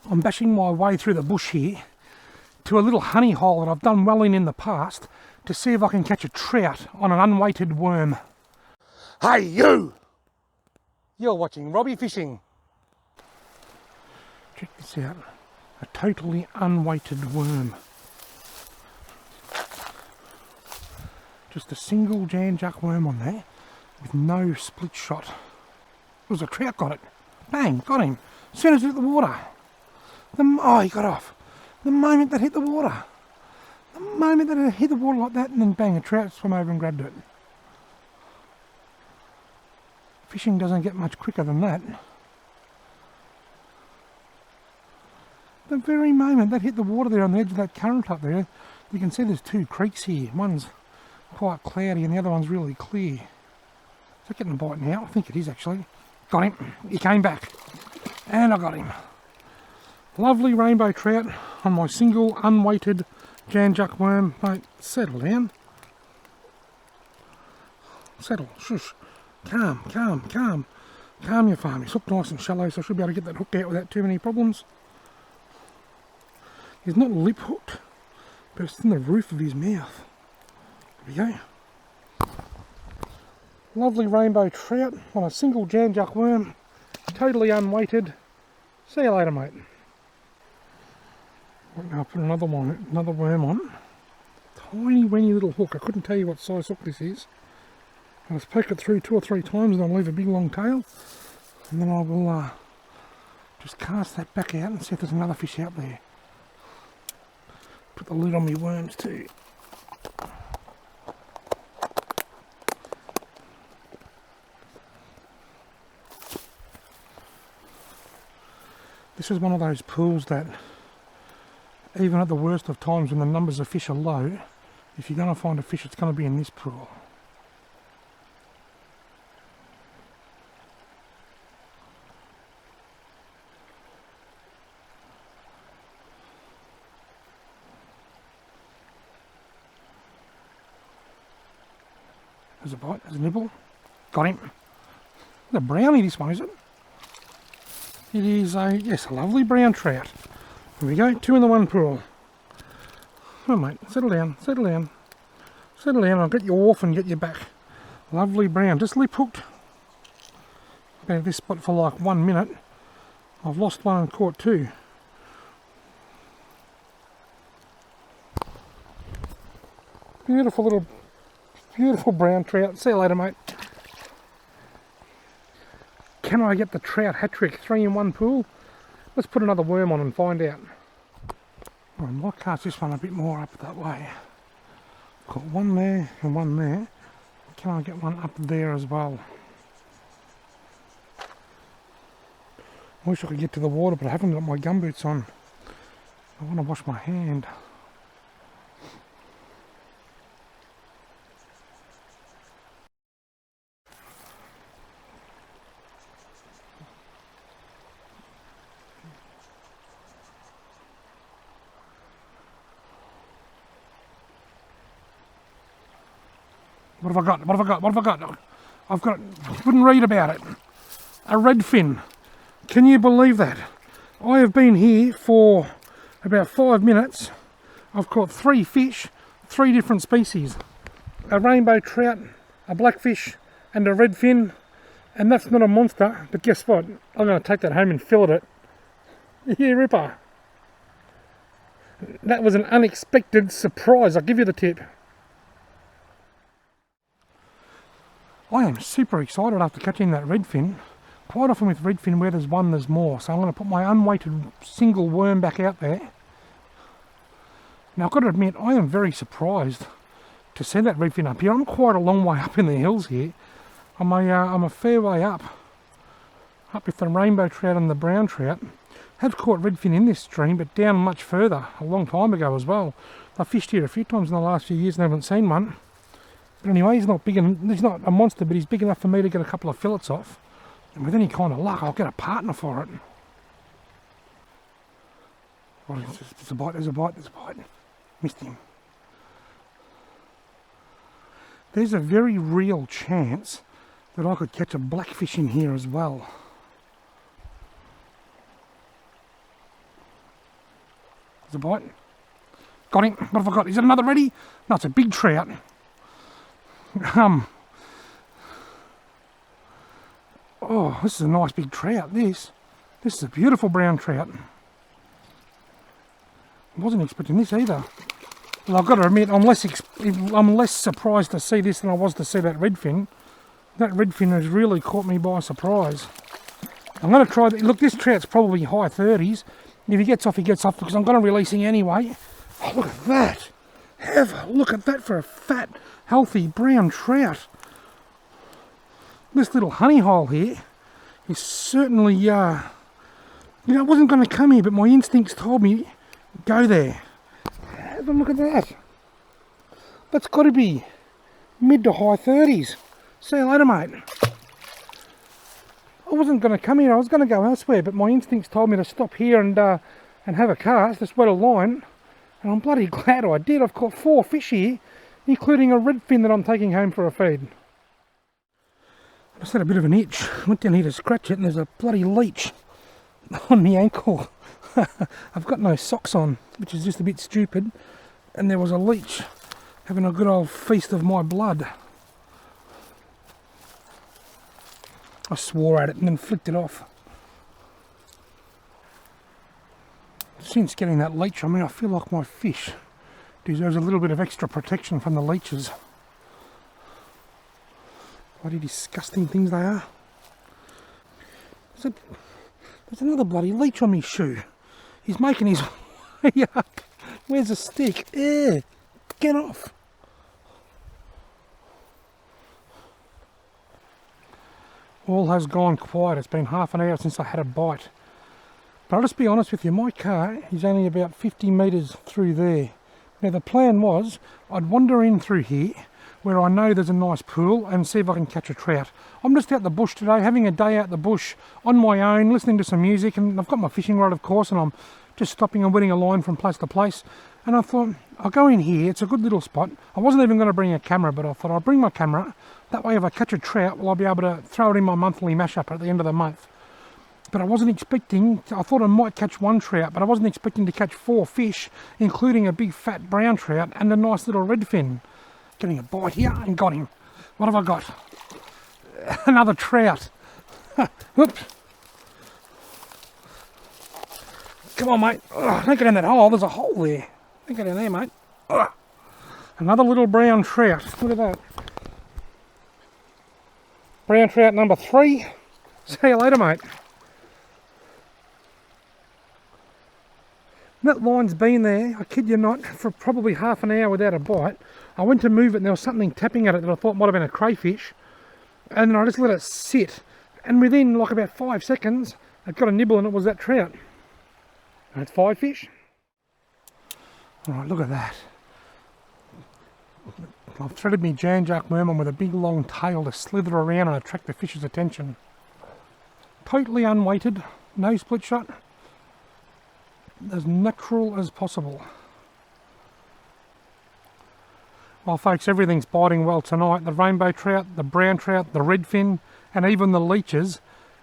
I'm bashing my way through the bush here to a little honey hole that I've done well in the past to see if I can catch a trout on an unweighted worm. Hey you! You're watching Robbie Fishing. Check this out. A totally unweighted worm. Just a single Jan-Juck worm on there with no split shot. It was a trout, got it. Bang, got him. As soon as it hit the water. Oh, he got off. The moment that hit the water. The moment that it hit the water like that, and then bang, a trout swam over and grabbed it. Fishing doesn't get much quicker than that. The very moment that hit the water there on the edge of that current up there, you can see there's two creeks here. One's quite cloudy and the other one's really clear. Is that getting a bite now? I think it is actually. Got him. He came back. And I got him. Lovely rainbow trout on my single unweighted Jan-Juck worm. Mate, settle down. Settle. Shush. Calm, calm, calm. Calm your farm. He's hooked nice and shallow, so I should be able to get that hook out without too many problems. He's not lip hooked, but it's in the roof of his mouth. There we go. Lovely rainbow trout on a single Jan-Juck worm. Totally unweighted. See you later, mate. I'll put another worm on. Tiny, weeny little hook. I couldn't tell you what size hook this is. I'll just poke it through 2 or 3 times and I'll leave a big long tail. And then I will just cast that back out and see if there's another fish out there. Put the lid on my worms too. This is one of those pools that, even at the worst of times when the numbers of fish are low, if you're going to find a fish, it's going to be in this pool. There's a bite, there's a nibble. Got him. It's a brownie, this one, is it? It is a lovely brown trout. Here we go, 2 in the 1 pool. Oh mate, settle down, settle down. Settle down, I'll get you off and get you back. Lovely brown, just lip hooked. Been at this spot for like 1 minute. I've lost one and caught 2. Beautiful brown trout. See you later, mate. Can I get the trout hat trick? 3 in 1 pool? Let's put another worm on and find out. I might cast this one a bit more up that way. Got 1 there and 1 there. Can I get one up there as well? I wish I could get to the water, but I haven't got my gumboots on. I want to wash my hand. What have I got? What have I got? What have I got? I've got, I couldn't read about it. A redfin. Can you believe that? I have been here for about 5 minutes. I've caught 3 fish, 3 different species. A rainbow trout, a blackfish, and a redfin. And that's not a monster, but guess what? I'm going to take that home and fillet it. Yeah, ripper. That was an unexpected surprise, I'll give you the tip. I am super excited after catching that redfin. Quite often with redfin, where there's one, there's more. So I'm going to put my unweighted single worm back out there. Now I've got to admit, I am very surprised to see that redfin up here. I'm quite a long way up in the hills here. I'm a fair way up with the rainbow trout and the brown trout. Have caught redfin in this stream, but down much further, a long time ago as well. I've fished here a few times in the last few years and haven't seen one. But anyway, he's not big, and he's not a monster, but he's big enough for me to get a couple of fillets off. And with any kind of luck, I'll get a partner for it. Oh, there's a bite, there's a bite, there's a bite. Missed him. There's a very real chance that I could catch a blackfish in here as well. There's a bite. Got him. What have I got? Is it another ready? No, it's a big trout. Oh, this is a nice big trout, this. This is a beautiful brown trout. I wasn't expecting this either. Well, I've got to admit, I'm less surprised to see this than I was to see that redfin. That redfin has really caught me by surprise. I'm going to try, look, this trout's probably high 30s. If he gets off, he gets off, because I'm going to release him anyway. Oh, look at that. Have a look at that for a fat, healthy brown trout. This little honey hole here is certainly, you know, it wasn't going to come here, but my instincts told me, go there. Have a look at that. That's got to be mid to high 30s. See you later, mate. I wasn't going to come here, I was going to go elsewhere, but my instincts told me to stop here and have a cast, just wet a line. And I'm bloody glad I did. I've caught 4 fish here, including a redfin that I'm taking home for a feed. I just had a bit of an itch. I went down here to scratch it and there's a bloody leech on my ankle. I've got no socks on, which is just a bit stupid. And there was a leech having a good old feast of my blood. I swore at it and then flicked it off. Since getting that leech on me, I feel like my fish deserves a little bit of extra protection from the leeches. Bloody disgusting things they are. There's another bloody leech on my shoe. He's making his way up. Where's the stick? Yeah, get off. All has gone quiet. It's been half an hour since I had a bite. But I'll just be honest with you, my car is only about 50 metres through there. Now the plan was, I'd wander in through here, where I know there's a nice pool, and see if I can catch a trout. I'm just out the bush today, having a day out the bush on my own, listening to some music, and I've got my fishing rod of course, and I'm just stopping and wetting a line from place to place. And I thought, I'll go in here, it's a good little spot. I wasn't even going to bring a camera, but I thought I'll bring my camera. That way if I catch a trout, well, I'll be able to throw it in my monthly mashup at the end of the month. But I wasn't expecting, I thought I might catch 1 trout, but I wasn't expecting to catch 4 fish, including a big fat brown trout and a nice little redfin. Getting a bite here and got him. What have I got? Another trout. Whoops. Come on, mate. Ugh, don't get in that hole. There's a hole there. Don't get in there, mate. Ugh. Another little brown trout. Look at that. Brown trout number 3. See you later, mate. That line's been there, I kid you not, for probably half an hour without a bite. I went to move it and there was something tapping at it that I thought might have been a crayfish. And then I just let it sit. And within like about 5 seconds, it got a nibble and it was that trout. And it's 5 fish. Alright, look at that. I've threaded me Jan-Jack merman with a big long tail to slither around and attract the fish's attention. Totally unweighted, no split shot. As natural as possible. Well folks, everything's biting well tonight. The rainbow trout, the brown trout, the redfin, and even the leeches.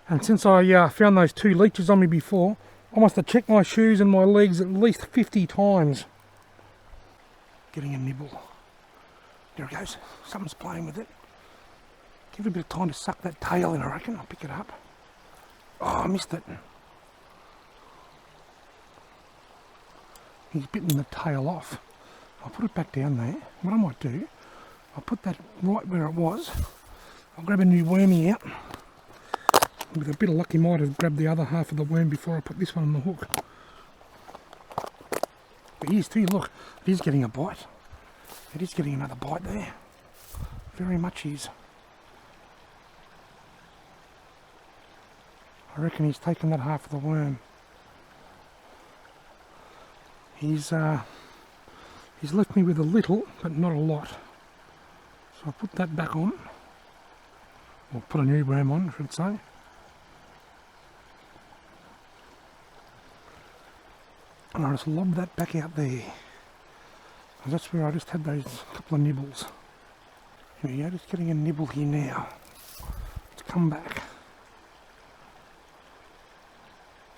And since I found those 2 leeches on me before, I must have checked my shoes and my legs at least 50 times. Getting a nibble. There it goes. Something's playing with it. Give it a bit of time to suck that tail in, I reckon. I'll pick it up. Oh, I missed it. He's bitten the tail off. I'll put it back down there. What I might do, I'll put that right where it was. I'll grab a new wormy out. With a bit of luck, he might have grabbed the other half of the worm before I put this one on the hook. But here's too, look, it is getting a bite. It is getting another bite there. Very much is. I reckon he's taken that half of the worm. He's left me with a little, but not a lot. So I'll put that back on. Or put a new worm on, I should say. And I'll just lob that back out there. And that's where I just had those couple of nibbles. Here we go, just getting a nibble here now. Let's come back.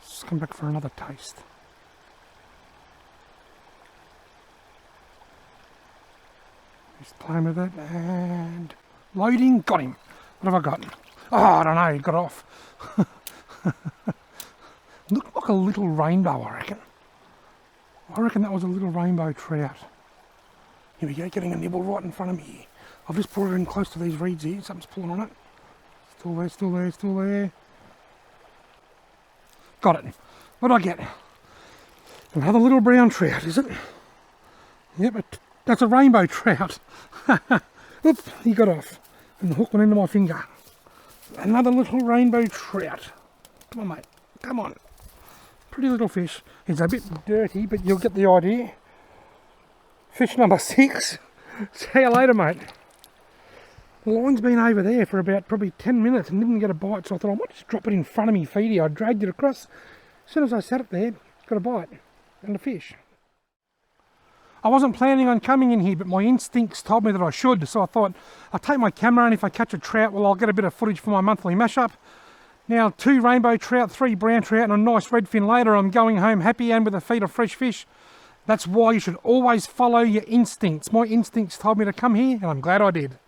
Let's come back for another taste. Just playing with it and loading. Got him. What have I got? Oh, I don't know. He got off. Looked like a little rainbow, I reckon. I reckon that was a little rainbow trout. Here we go, getting a nibble right in front of me here. I've just brought it in close to these reeds here. Something's pulling on it. Still there, still there, still there. Got it. What did I get? Another little brown trout, is it? Yep, that's a rainbow trout. Oop, he got off. And the hook went into my finger. Another little rainbow trout. Come on, mate. Come on. Pretty little fish. It's a bit dirty, but you'll get the idea. Fish number 6. See you later, mate. The line's been over there for about probably 10 minutes and didn't get a bite, so I thought I might just drop it in front of me feedie. I dragged it across. As soon as I sat it there, got a bite and a fish. I wasn't planning on coming in here, but my instincts told me that I should, so I thought I'll take my camera and if I catch a trout, well, I'll get a bit of footage for my monthly mashup. Now, 2 rainbow trout, 3 brown trout and a nice redfin later, I'm going home happy and with a feed of fresh fish. That's why you should always follow your instincts. My instincts told me to come here and I'm glad I did.